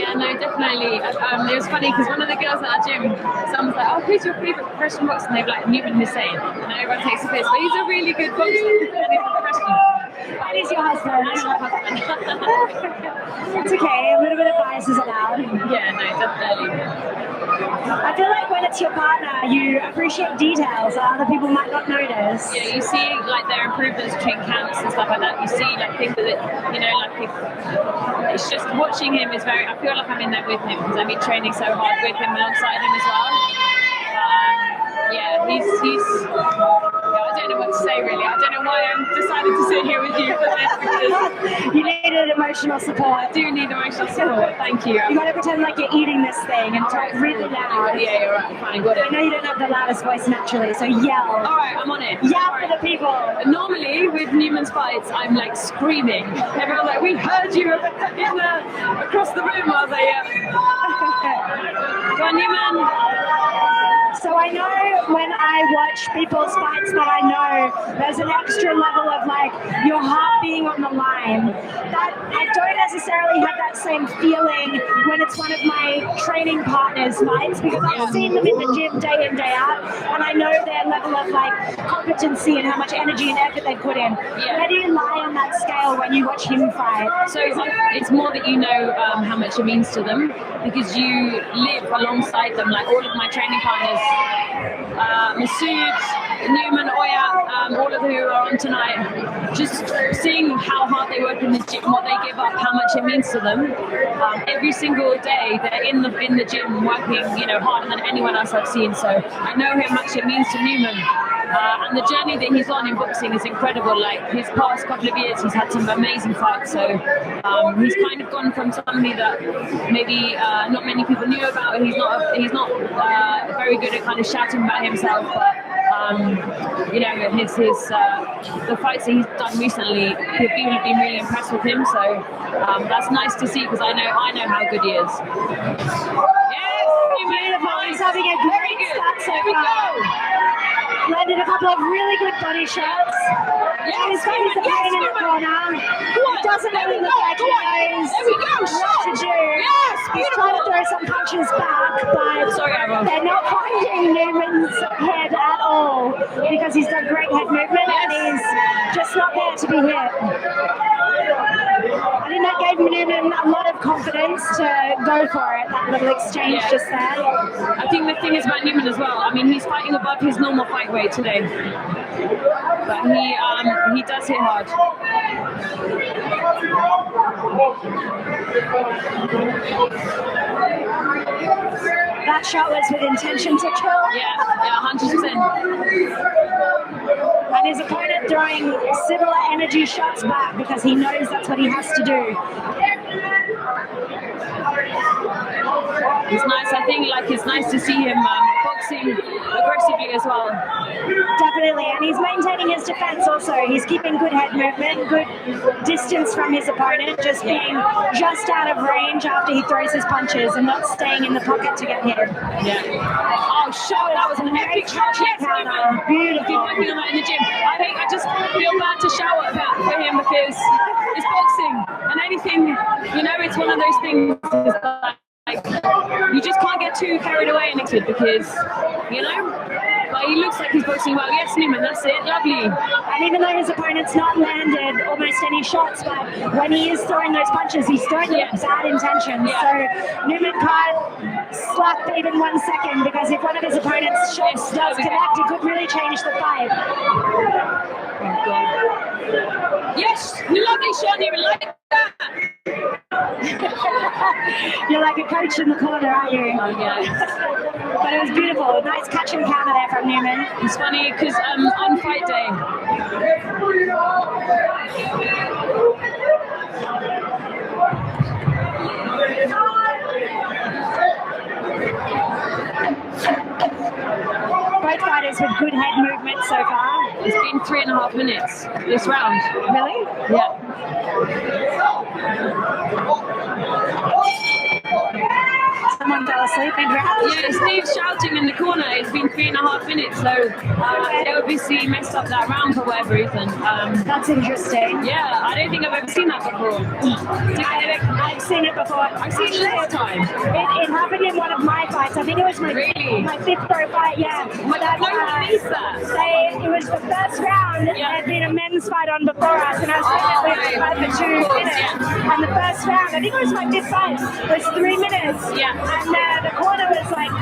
Yeah, no, definitely. It was funny because one of the girls at our gym, someone was like, "Oh, who's your favourite professional boxer?" And they were like, "Newman Hussein." And everyone takes the piss, but he's a really good boxer. And he's a professional. That is your husband. That's my husband. It's okay, a little bit of bias is allowed. Yeah, no, definitely. I feel like when it's your partner, you appreciate details that other people might not notice. Yeah, you see like their improvements between camps and stuff like that. You see like things that, you know, like it's just watching him is very, I feel like I'm in there with him because I've been training so hard with him alongside him as well. Yeah, he's I don't know what to say really. I don't know why I'm decided to sit here with you for this because you needed emotional support. I do need emotional support. Thank you. You got to pretend like you're eating this thing and talk really loud. Yeah, you're right. Fine, got it. I know you don't have the loudest voice naturally, so yell. All right, I'm on it. Yell for the people. Normally with Newman's fights, I'm like screaming. Everyone's like, "We heard you across the room." I was like, "Yeah." Go on, Newman. So I know when I watch people's fights that I know there's an extra level of like your heart being on the line. That I don't necessarily have that same feeling when it's one of my training partners' fights because I've seen them in the gym day in, day out, and I know their level of like competency and how much energy and effort they put in. Yeah. Where do you lie on that scale when you watch him fight? So it's more that you know how much it means to them because you live alongside them. Like all of my training partners, Masood, Newman, Oya, all of who are on tonight, just seeing how hard they work in the gym, what they give up, how much it means to them. Every single day they're in the gym working, you know, harder than anyone else I've seen. So I know how much it means to Newman. And the journey that he's on in boxing is incredible. Like his past couple of years, he's had some amazing fights. So he's kind of gone from somebody that maybe not many people knew about. He's not very good at kind of shouting about himself. But you know, the fights that he's done recently, people have been really impressed with him. So that's nice to see because I know how good he is. Yes, beautiful. He's having a great start so far. Landed a couple of really good body shots. Yes, he's got his pain in the corner. It doesn't really look like he knows what to do. Yes, he's trying to throw some punches back, but they're not finding Newman's head at all because he's got great head movement and he's just not there to be hit. I think that gave Newman a lot of confidence to go for it, that little exchange just there. I think the thing is about Newman as well, I mean, he's fighting above his normal fight weight today. But he does hit hard. That shot was with intention to kill. Yeah, 100%. And his opponent throwing similar energy shots back because he knows that's what he has to do. It's nice. I think it's nice to see him boxing aggressively as well. Definitely, and he's maintaining his defense also. He's keeping good head movement, good distance from his opponent, just being just out of range after he throws his punches and not staying in the pocket to get hit. Yeah. Oh, shot! That was an epic shot. Beautiful. If you're working on that in the gym, I just feel bad to shout about for him because it's boxing and anything, you know, it's one of those things like you just can't get too carried away in it because, you know, but he looks like he's boxing well. Yes, Newman, that's it. Lovely. And even though his opponent's not landed almost any shots, but when he is throwing those punches, he's throwing them with bad intentions. So Newman can't slack for even 1 second because if one of his opponent's shots does connect, it could really change the fight. Oh, God. Yes, lovely shot, Newman, like that. You're like a coach in the corner, aren't you? Oh, yeah. But it was beautiful. Nice catch and counter there from Newman. It's funny because on fight day, both fighters with good head movement so far. It's been 3.5 minutes this round. Really? Yeah. Someone everyone fell asleep mid-round. Yeah, Steve's shouting in the corner. It's been 3.5 minutes, so they obviously messed up that round for whatever reason. That's interesting. Yeah, I don't think I've ever seen that before. I've seen it before. I've seen it last time. It happened in one of my fights. I think it was my fifth pro fight. Yeah. No one missed that. It was the first round. Yeah. There had been a men's fight on before us, and I was technically fight for 2 minutes. Yeah. And the first round, I think it was my fifth fight, was 3 minutes. Yeah. And the corner was like,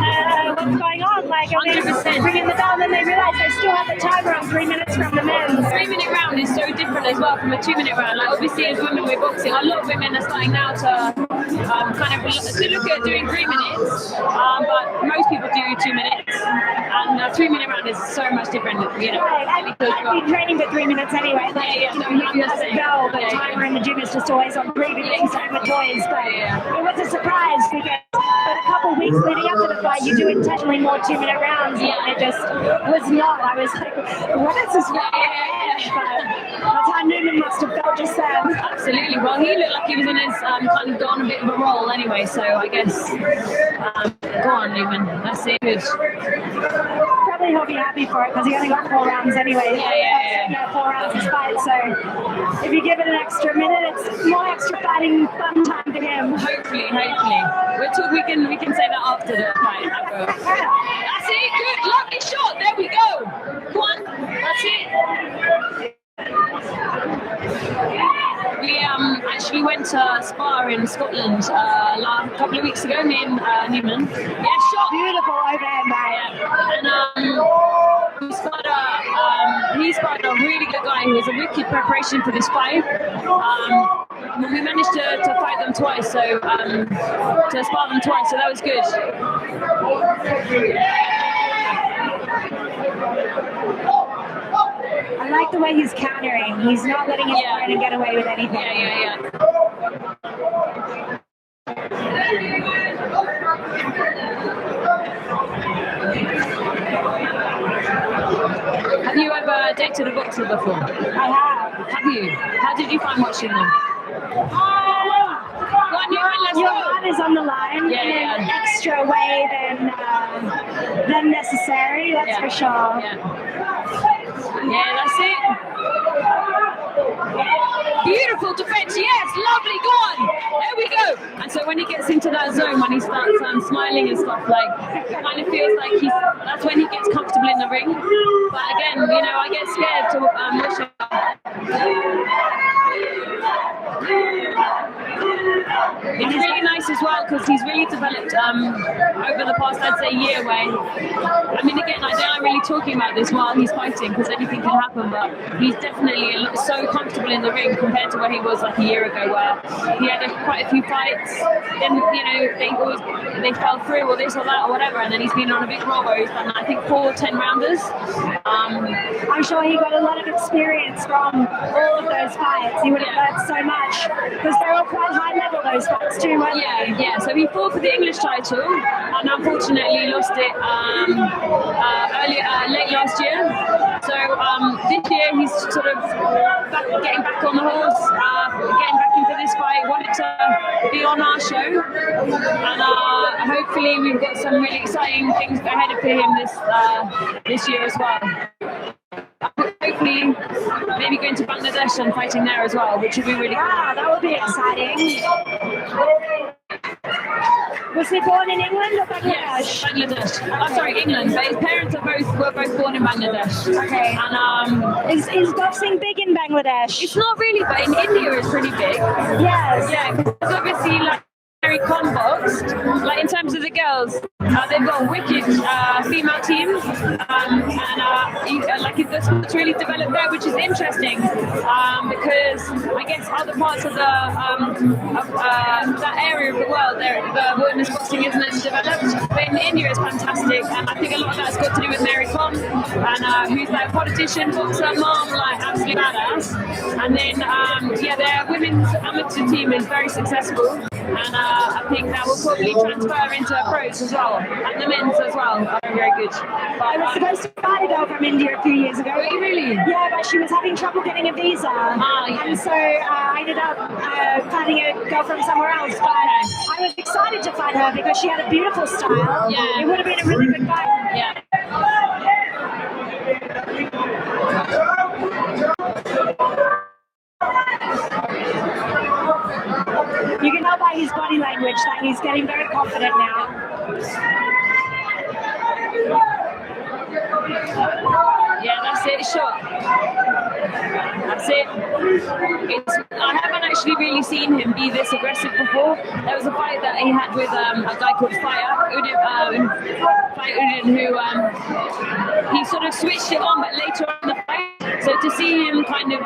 what's going on? Like, are they 100%. bringing the bell? And then they realized they still had the timer on 3 minutes from the men's. 3-minute round is so different as well from a 2-minute round. Like obviously as women we're boxing, a lot of women are starting now to kind of to look at doing 3 minutes, but most people do 2 minutes. And a 3-minute round is so much different, you know. I've been training for 3 minutes anyway. Yeah, You know, he has a bell, the timer in the gym is just always on 3 minutes, same with boys. But it was a surprise because for a couple of weeks leading up to the fight, you do intentionally more 2-minute rounds. Yeah. And it just was not. I was like, what is this? But that's how Newman must have felt just then. Absolutely. Well, he looked like he was in his kind of gone a bit of a roll anyway, so I guess go on, Newman. That's it. Good. Probably he'll be happy for it because he only got 4 rounds anyway. Yeah. 4 rounds of fight. So if you give it an extra minute, it's more extra fighting fun time for him. Hopefully. We can say that after the fight. That's it. Good. Lovely shot. There we go. Go on. That's it. We actually went to Spa in Scotland a couple of weeks ago, me and Newman. Yeah, shot. Beautiful overhand, And he spotted a really good guy who was a wicked preparation for this fight. We managed to fight them twice, so to spar them twice, so that was good. I like the way he's countering. He's not letting his opponent get away with anything. Yeah. Have you ever dated a boxer before? I have. Have you? How did you find watching them? Your heart is on the line in an extra way than necessary, that's for sure. Yeah, that's it. Beautiful defense, yes, lovely, go on. There we go. And so when he gets into that zone, when he starts smiling and stuff, like, it kind of feels like that's when he gets comfortable in the ring. But again, you know, I get scared to wish it. It's really nice as well because he's really developed over the past, I'd say, year. Where, I mean, again, I don't really talking about this while he's fighting because anything can happen. But he's definitely so comfortable in the ring compared to where he was like a year ago, where he had quite a few fights. Then you know they fell through or this or that or whatever, and then he's been on a big roll where he's done I think 4 10-rounders. I'm sure he got a lot of experience from all of those fights. He would have learned so much because they're all quite high level, those fights too, weren't they? Yeah. So he fought for the English title and unfortunately lost it late last year. So this year he's sort of getting back on the horse, getting back into this fight, wanted to be on our show, and hopefully we've got some really exciting things ahead for him this year as well. Hopefully, maybe going to Bangladesh and fighting there as well, which would be really cool. Wow, that would be exciting. Was he born in England or Bangladesh? Yes, Bangladesh. Okay. Oh, sorry, England. But his parents were both born in Bangladesh. Okay. And is boxing big in Bangladesh? it's not really, but in India it's pretty big. Yes. Yeah, because obviously like very boxed. Like in terms of the girls, they've got a wicked female team, and like it's really developed there, which is interesting because I guess other parts of that area of the world, the women's boxing isn't as developed. But in India, it's fantastic, and I think a lot of that's got to do with Mary Kom, and who's like a politician, boxer, mom, like absolutely badass. And then their women's amateur team is very successful. and I think that will probably transfer into pros as well, and the men's as well are very good. I was supposed to fight a girl from India a few years ago. Were you really? Yeah, but she was having trouble getting a visa, yeah. and so I ended up fighting a girl from somewhere else. But I was excited to fight her because she had a beautiful style. Yeah. It would have been a really good fight. Yeah. You can tell by his body language that he's getting very confident now. Yeah, that's it, shot. That's it. I haven't actually really seen him be this aggressive before. There was a fight that he had with a guy called Udin, who he sort of switched it on, but later on in the fight. So to see him kind of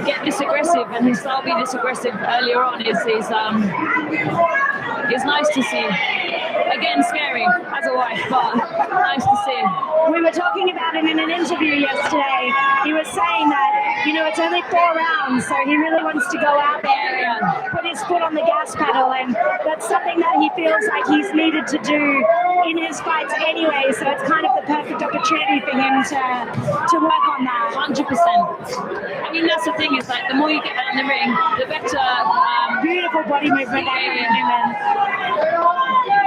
get this aggressive and his style be this aggressive earlier on is nice to see. Again, scary as a wife, but nice to see. We were talking about it in an interview yesterday. He was saying that, it's only 4 rounds, so he really wants to go out there and put his foot on the gas pedal, and that's something that he feels like he's needed to do in his fights anyway, so it's kind of the perfect opportunity for him to work on that. 100%. I mean, that's the thing, is like the more you get out in the ring, the better. Beautiful body movement by Newman.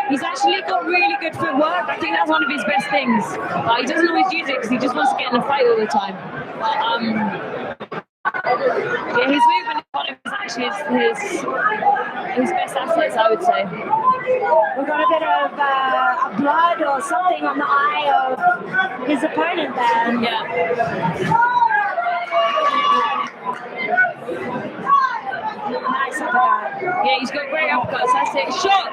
He's actually got really good footwork. I think that's one of his best things. He doesn't always use it because he just wants to get in a fight all the time. But yeah, his movement is one of his best assets, I would say. We've got a bit of blood or something on the eye of his opponent there. Yeah. Nice uppercut. Yeah, he's got great uppercuts. That's it. Shot!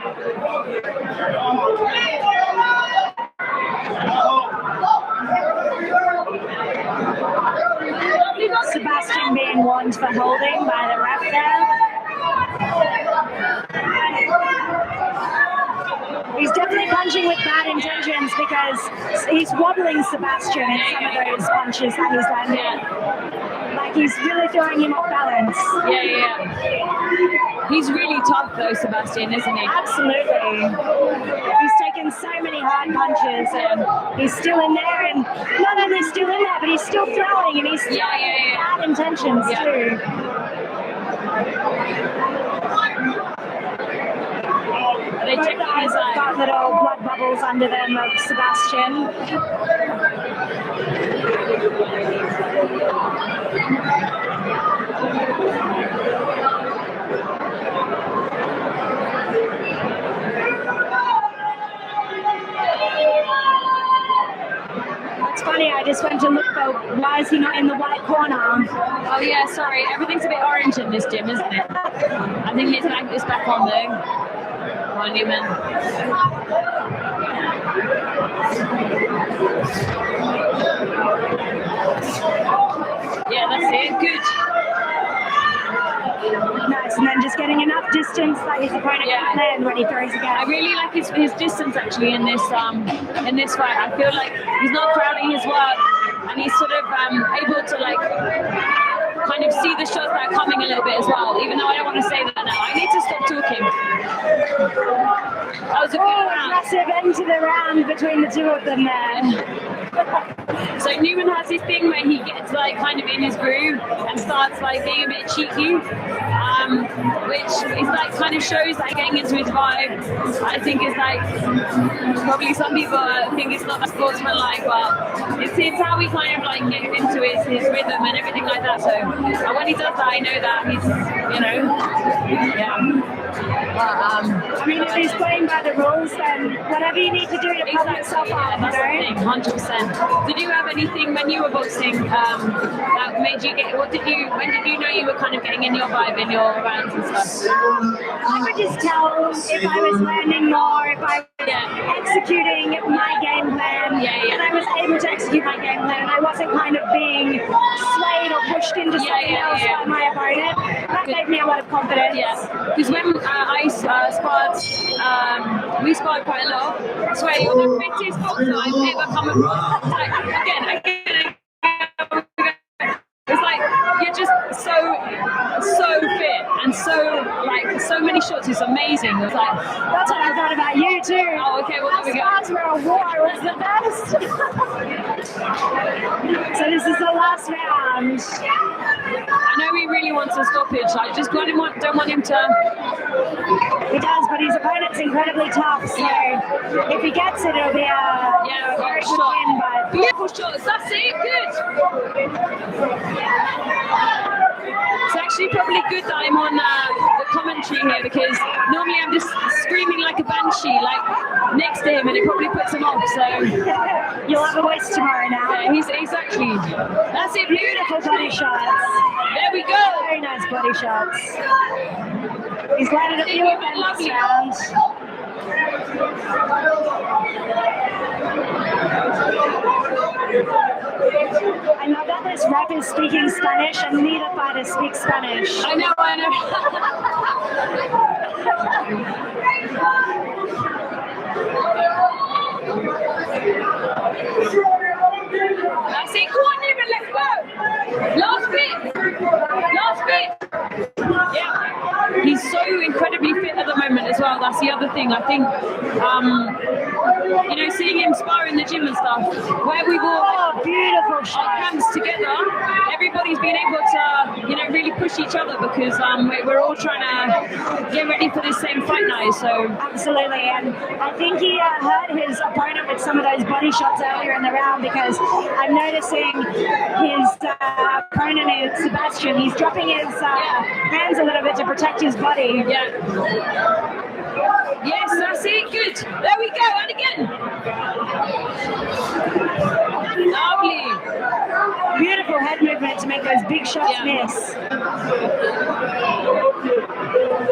Sebastian being warned for holding by the ref there. He's definitely punching with bad intentions because he's wobbling Sebastian in some of those punches that he's landing. Like he's really throwing him off balance. Yeah. He's really tough though, Sebastian, isn't he? Absolutely. He's taken so many hard punches and he's still in there, and not only still in there, but he's still throwing, and he's still bad intentions too. They check eyes have got little blood bubbles under them of Sebastian. It's funny, I just went to look for why is he not in the white corner. Oh yeah, sorry, everything's a bit orange in this gym, isn't it? I think his back is back on though. Come on, Newman. Yeah, that's it. Good. Nice, and then just getting enough distance that his opponent can land when he throws again. I really like his distance actually in this fight. I feel like he's not crowding his work, and he's sort of able to like kind of see the shots that are coming a little bit as well. Even though I don't want to say that now, I need to stop talking. That was a good round. Massive end to the round between the two of them there. So Newman has this thing where he gets like kind of in his groove and starts like being a bit cheeky, which is like kind of shows like getting into his vibe. I think is like probably some people think it's not that sportsmanlike, but it's how he kind of like gets into his rhythm and everything like that. So when he does that, I know that he's I mean, if he's playing by the rules, then whatever you need to do to pump yourself up, that's the thing, 100%. Did you have anything when you were boxing that made you get? When did you know you were kind of getting in your vibe in your rounds and stuff? I would just tell if I was learning more, if I was executing my game plan, and I was able to execute my game plan, and I wasn't kind of being swayed or pushed into something else by my opponent. That gave me a lot of confidence. Yeah, because when I sparred, we sparred quite a lot. I swear, you're the fittest boxer I've ever come across. Like, again. It's like you're just so fit and so many shots. It's amazing. It's like, That's what I thought about you too. oh, okay, well, there we go. Stars were a war was the best. So this is the last round. I know he really wants a stoppage. I just don't want him to. He does, but his opponent's incredibly tough. So if he gets it, it'll be a very good shot. win. But Beautiful shots. That's it. Good. It's actually probably good that I'm on the commentary here, because normally I'm just screaming like a banshee, like next to him, and it probably puts him off. So you'll have a voice tomorrow now. yeah, he's exactly. That's it. Beautiful body shots. There we go. Very nice body shots. He's landed a few of them this round. I know that this rep is speaking Spanish and neither fighter speaks Spanish. I know. That's it. Go on, Newman, let's go. Last bit. Yeah. He's so incredibly fit at the moment as well. That's the other thing. I think, seeing him spar in the gym and stuff, where we walk beautiful our shot. camps together, everybody's been able to, really push each other, because we're all trying to get ready for this same fight night. So absolutely, and I think he hurt his opponent with some of those body shots earlier in the round, because I'm noticing his opponent is Sebastian. He's dropping his hands a little bit to protect his body. yeah. Yes, that's it. Good. There we go. And again. Lovely. Beautiful head movement to make those big shots miss.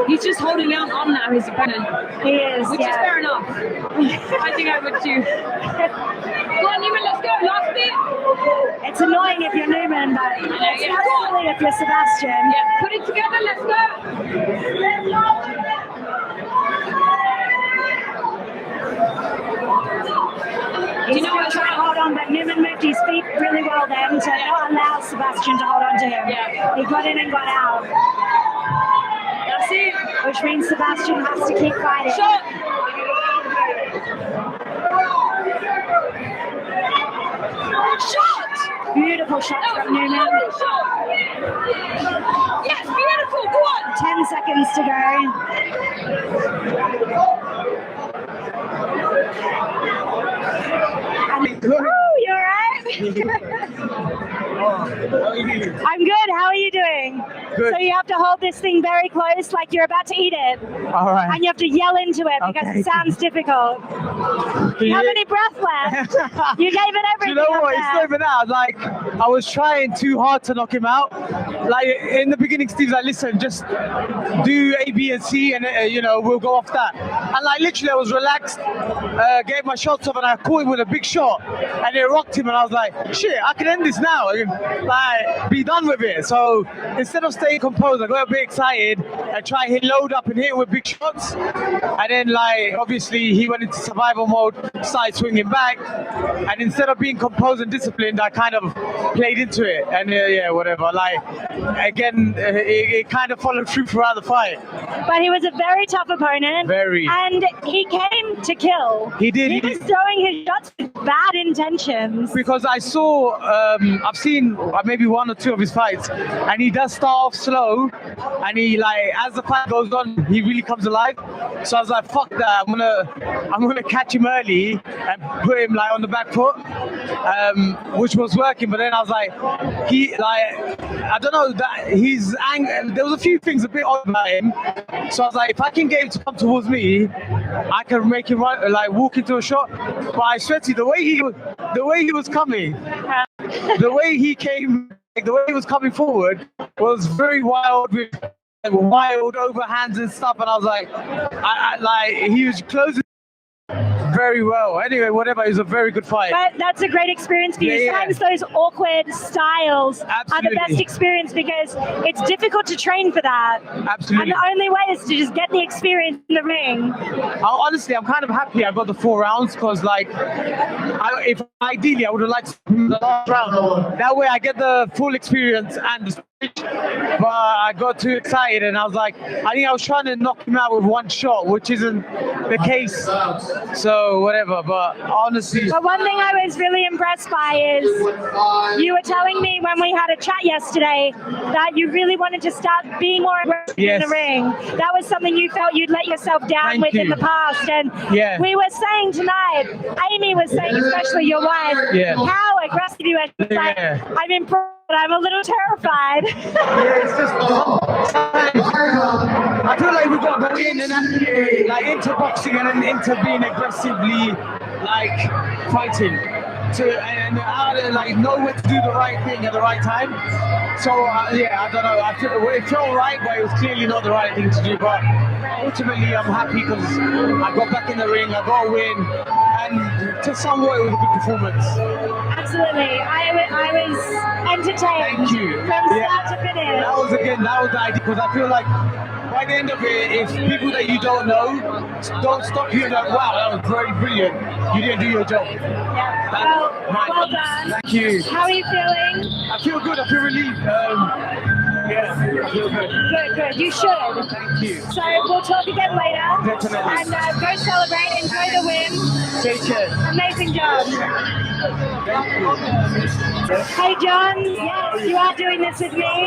He's just holding out on now, his opponent. He is, which is fair enough. I think I would too. Go on, Newman, let's go. Last bit. It's annoying if you're Newman, but it's not really if you're Sebastian. Yeah, put it together. Let's go. He's still trying to hold on, but Newman moved his feet really well then to not allow Sebastian to hold on to him. Yeah. He got in and got out. That's it. Which means Sebastian has to keep fighting. Shot. Shot. Beautiful shot from Newman. Lovely shot. Yes, beautiful. Go on. 10 seconds to go. Oh, you alright? I'm good. How are you doing? Good. So you have to hold this thing very close, like you're about to eat it. All right. And you have to yell into it because Okay. it sounds difficult. Do you have any breath left? You gave it Do everything. you know up what? It's there. not even that. Like, I was trying too hard to knock him out. Like, in the beginning, Steve's like, listen, just do A, B, and C, and, we'll go off that. And, like, literally, I was relaxed, gave my shots off, and I caught him with a big shot, and it rocked him, and I was like, shit, I can end this now. Like, be done with it. So, instead of staying composed, I got a bit excited and tried to load up and hit him with big shots. And then, like, obviously, he went into survival mode, started swinging back, and instead of being composed and disciplined, I kind of played into it, and whatever. Like, again, it kind of followed through throughout the fight. But he was a very tough opponent. Very. And he came to kill. He did. He was throwing his shots with bad intentions. Because I saw, I've seen maybe one or two of his fights, and he does start off slow, and he, like, as the fight goes on, he really comes alive. So I was like, fuck that, I'm gonna catch him early and put him, like, on the back foot, which was working. But then I was like, I don't know, that he's angry. There was a few things a bit odd about him. So I was like, if I can get him to come towards me, I can make him run, like, walk into a shot. But I swear to you, the way he was coming, the way he came, the way he was coming forward was very wild, with wild overhands and stuff. And I was like, he was closing very well. Anyway, whatever, it was a very good fight. But that's a great experience for you. Yeah. Sometimes those awkward styles are Absolutely. the best experience because it's difficult to train for that. Absolutely. And the only way is to just get the experience in the ring. Honestly, I'm kind of happy I got the 4 rounds, because, like, if ideally I would have liked the last round. That way I get the full experience and the but I got too excited and I was like, I think I was trying to knock him out with one shot, which isn't the case. So whatever, but honestly, But one thing I was really impressed by is you were telling me when we had a chat yesterday that you really wanted to start being more aggressive in the ring. That was something you felt you'd let yourself down with in the past. And we were saying tonight, Amy was saying, especially your wife, how aggressive you were. She's like, I'm impressed, but I'm a little terrified. it's just I feel like we've got to go in and like into boxing and then into being aggressively like fighting and how to like know when to do the right thing at the right time. So I don't know. It felt right, but it was clearly not the right thing to do. But ultimately, I'm happy because I got back in the ring, I got a win, and to somewhat it was a good performance. Absolutely, I was entertained. Thank you. From start to finish. That was the idea because I feel like by the end of it, if people that you don't know don't stop you and like, wow, that was very brilliant. You didn't do your job. Well done. Thank you. How are you feeling? I feel good. I feel relieved. I feel good. Good. You should. Thank you. So we'll talk again later. Definitely. And go celebrate. Enjoy the win. Take care. Amazing job. Hey John, yes, you are doing this with me.